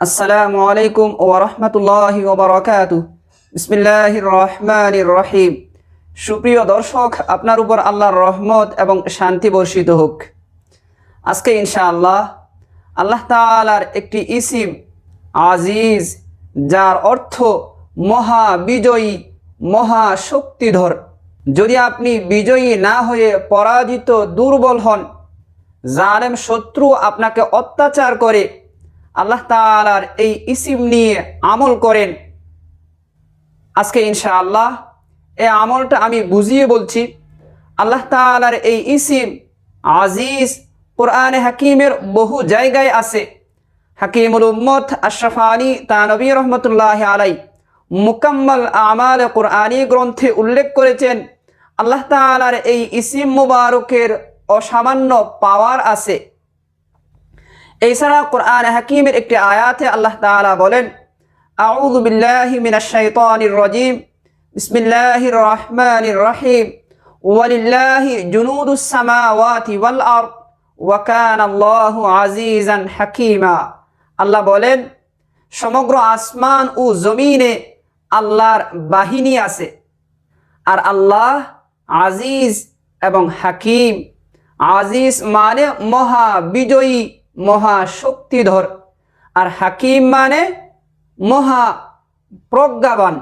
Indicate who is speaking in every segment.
Speaker 1: আসসালামু আলাইকুম ওয়া রাহমাতুল্লাহি ওয়া বারাকাতুহু। বিসমিল্লাহির রহমানির রহিম। সুপ্রিয় দর্শক, আপনার উপর আল্লাহর রহমত এবং শান্তি বর্ষিত হোক। আজকে ইনশাআল্লাহ আল্লাহ তাআলার একটি ইসিম আজিজ, যার অর্থ মহা বিজয়ী, মহা শক্তিধর। যদি আপনি বিজয়ী না হয়ে পরাজিত, দুর্বল হন, জালেম শত্রু আপনাকে অত্যাচার করে, আল্লাহ তাআলার এই ইসিম নিয়ে আমল করেন, আজকে ইনশাআল্লাহ এই আমলটা আমি বুঝিয়ে বলছি। আল্লাহ তাআলার এই ইসিম আজিজ কোরআনে হাকিমের বহু জায়গায় আছে। হাকিমুল উম্মত আশরাফ আলী তানভী রহমতুল্লাহ আলাই মুকাম্মাল আমাল কোরআনী গ্রন্থে উল্লেখ করেছেন, আল্লাহ তাআলার এই ইসিম মুবারকের অসামান্য পাওয়ার আছে। এছাড়া কোরআন হাকিমের একটি আয়াতে আল্লাহ তাআলা বলেন, আউযু বিল্লাহি মিনাশ শাইতানির রাজিম, বিসমিল্লাহির রহমানির রহিম, ওয়ালিল্লাহি জুনুদুস সামাওয়াতি ওয়াল আরদ ওয়া কানাল্লাহু আজিজান হাকীমা। আল্লাহ বলেন, সমগ্র আসমান ও জমিনে আল্লাহর বাহিনী আছে, আর আল্লাহ আজিজ এবং হাকিম। আজিজ মানে মহা বিজয়ী, মহা শক্তিধর, আর হাকিম মানে মহা প্রজ্ঞাবান।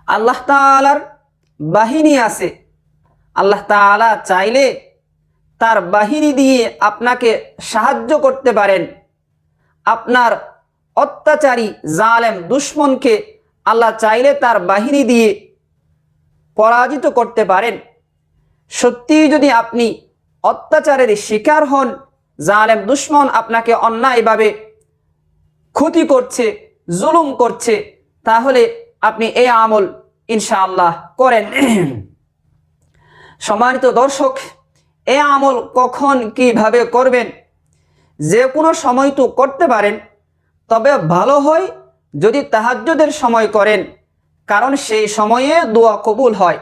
Speaker 1: আল্লাহ তাআলার বাহিনী আছে। আল্লাহ তাআলা চাইলে তার বাহিনী দিয়ে আপনাকে সাহায্য করতে পারেন। আপনার অত্যাচারী জালেম দুশমনকে আল্লাহ চাইলে তার বাহিনী দিয়ে পরাজিত করতে পারেন। সত্যি যদি আপনি অত্যাচারের শিকার হন, জালেম দুশমন আপনাকে অন্যায়ভাবে ক্ষতি করছে, জুলুম করছে, তাহলে আপনি এই আমল ইনশাআল্লাহ করেন। সম্মানিত দর্শক, এই আমল কখন কিভাবে করবেন? যে কোনো সময় তো করতে পারেন, তবে ভালো হয় যদি তাহাজ্জুদের সময় করেন, কারণ সেই সময়ে দোয়া কবুল হয়।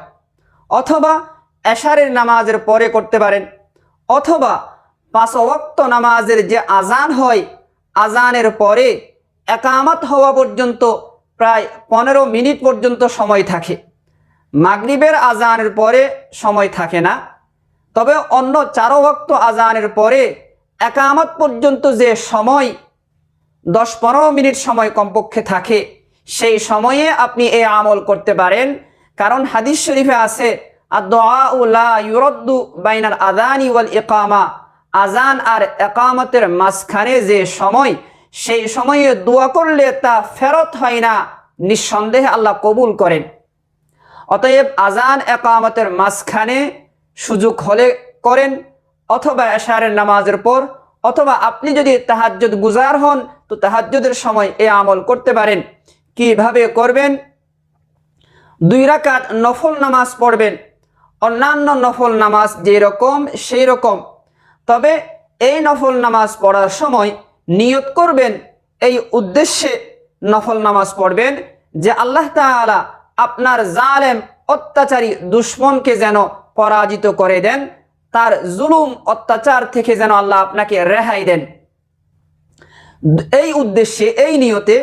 Speaker 1: অথবা এশারের নামাজের পরে করতে পারেন, অথবা 5 ওয়াক্ত নামাজের যে আজান হয়, আজানের পরে একামত হওয়া পর্যন্ত প্রায় 15 মিনিট পর্যন্ত সময় থাকে। মাগরিবের আজানের পরে সময় থাকে না, তবে অন্য 4 ওয়াক্ত আজানের পরে একামত পর্যন্ত যে সময় 10-15 মিনিট সময় কমপক্ষে থাকে, সেই সময়ে আপনি এই আমল করতে পারেন। কারণ হাদিস শরীফে আছে, আদ-দুআউ লা ইউরাদ্দু বাইনাল আযানি ওয়াল ইকামা। আজান আর একামতের মাঝখানে যে সময়, সেই সময়ে দোয়া করলে তা ফেরত হয় না, নিঃসন্দেহে আল্লাহ কবুল করেন। অতএব আজান একামতের মাঝখানে সুযোগ হলে করেন, অথবা এশারের নামাজের পর, অথবা আপনি যদি তাহাজ্জুদ গুজার হন তো তাহাজ্জুদের সময় এই আমল করতে পারেন। কিভাবে করবেন? 2 রাকাত নফল নামাজ পড়বেন। অন্যান্য নফল নামাজ যেরকম সেই রকম, তবে এই নফল নামাজ পড়ার সময় নিয়ত করবেন, এই উদ্দেশ্যে নফল নামাজ পড়বেন যে আল্লাহ তাআলা আপনার জালেম অত্যাচারী দুশমনকে যেন পরাজিত করে দেন, তার জুলুম অত্যাচার থেকে যেন আল্লাহ আপনাকে রেহাই দেন। এই উদ্দেশ্যে, এই নিয়তে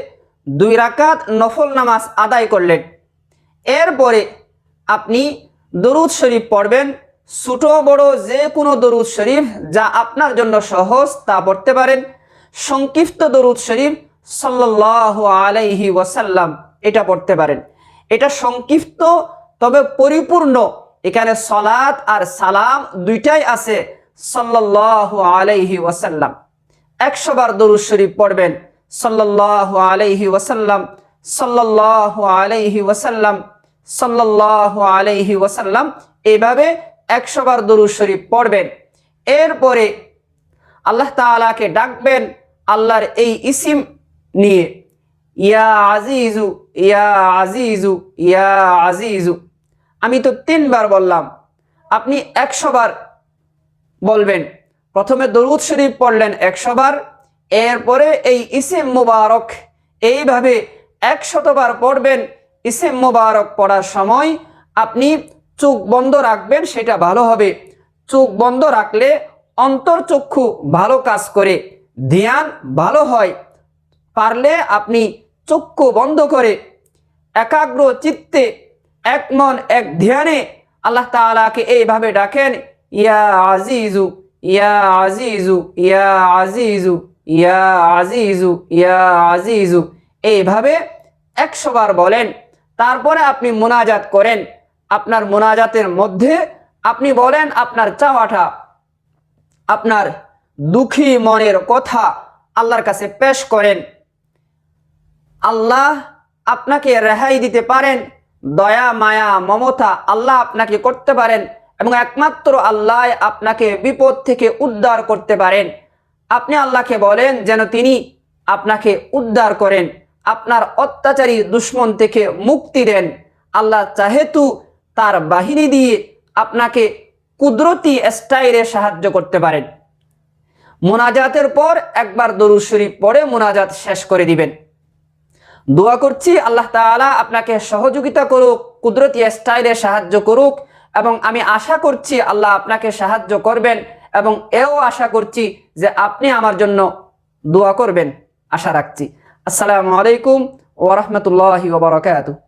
Speaker 1: 2 রাকাত নফল নামাজ আদায় করলেন। এরপরে আপনি দরুদ শরীফ পড়বেন। ছোট বড় যে কোনো দরুদ শরীফ যা আপনার জন্য সহজ তা পড়তে পারেন। সংক্ষিপ্ত দরুদ শরীফ সাল্লাল্লাহু আলাইহি ওয়াসাল্লাম এটা পড়তে পারেন। এটা সংক্ষিপ্ত তবে পরিপূর্ণ। এখানে সালাত আর সালাম দুইটাই আছে, সাল্লাল্লাহু আলাইহি ওয়াসাল্লাম। 100 বার দরুদ শরীফ পড়বেন, সাল্লাল্লাহু আলাইহি ওয়াসাল্লাম, সাল্লাল্লাহু আলাইহি ওয়াসাল্লাম, সাল্লাল্লাহু আলাইহি ওয়াসাল্লাম। এভাবে 100 বার দরুদ শরীফ পড়বেন। এরপরে আল্লাহ তাআলাকে ডাকবেন আল্লাহর এই ইসিম নিয়ে, ইয়া আজিজু, ইয়া আজিজু, ইয়া আজিজু। আমি তো 3 বার বললাম, আপনি 100 বার বলবেন। প্রথমে দরুদ শরীফ পড়লেন 100 বার, এরপরে এই ইসিম মুবারক এইভাবে 100 বার পড়বেন। ইসিম মুবারক পড়ার সময় আপনি চোখ বন্ধ রাখবেন, সেটা ভালো হবে। চোখ বন্ধ রাখলে অন্তর্চক্ষু ভালো কাজ করে, ধ্যান ভালো হয়। পারলে আপনি চক্ষু বন্ধ করে একাগ্র চিত্তে এক মন এক ধ্যানে আল্লাহ তাআলাকে এইভাবে ডাকেন, ইয়া আজিজু ইয়া আজিজু ইয়া আজিজু ইয়া আজিজু ইয়া আজিজু, এইভাবে 100 বার বলেন। তারপরে আপনি মোনাজাত করেন। আপনার মোনাজাতের মধ্যে আপনি বলেন আপনার চাওয়াটা, আপনার দুঃখী মনের কথা আল্লাহর কাছে পেশ করেন। আল্লাহ আপনাকে রেহাই দিতে পারেন, দয়া মায়া মমতা আল্লাহ আপনাকে করতে পারেন, এবং একমাত্র আল্লাহ আপনাকে বিপদ থেকে উদ্ধার করতে পারেন। আপনি আল্লাহকে বলেন যেন তিনি আপনাকে উদ্ধার করেন, আপনার অত্যাচারী দুশমন থেকে মুক্তি দেন। আল্লাহ চাহেতু তার বাহিনী দিয়ে আপনাকে কুদরতি স্টাইলে সাহায্য করতে পারেন। মোনাজাতের পর একবার দরুদ শরীফ পড়ে মোনাজাত শেষ করে দিবেন। দোয়া করছি আল্লাহ তাআলা আপনাকে সহযোগিতা করুক, কুদরতি স্টাইলে সাহায্য করুক, এবং আমি আশা করছি আল্লাহ আপনাকে সাহায্য করবেন, এবং এও আশা করছি যে আপনি আমার জন্য দোয়া করবেন, আশা রাখছি। আসসালামু আলাইকুম ওয়া রাহমাতুল্লাহি ওয়া বারাকাতুহু।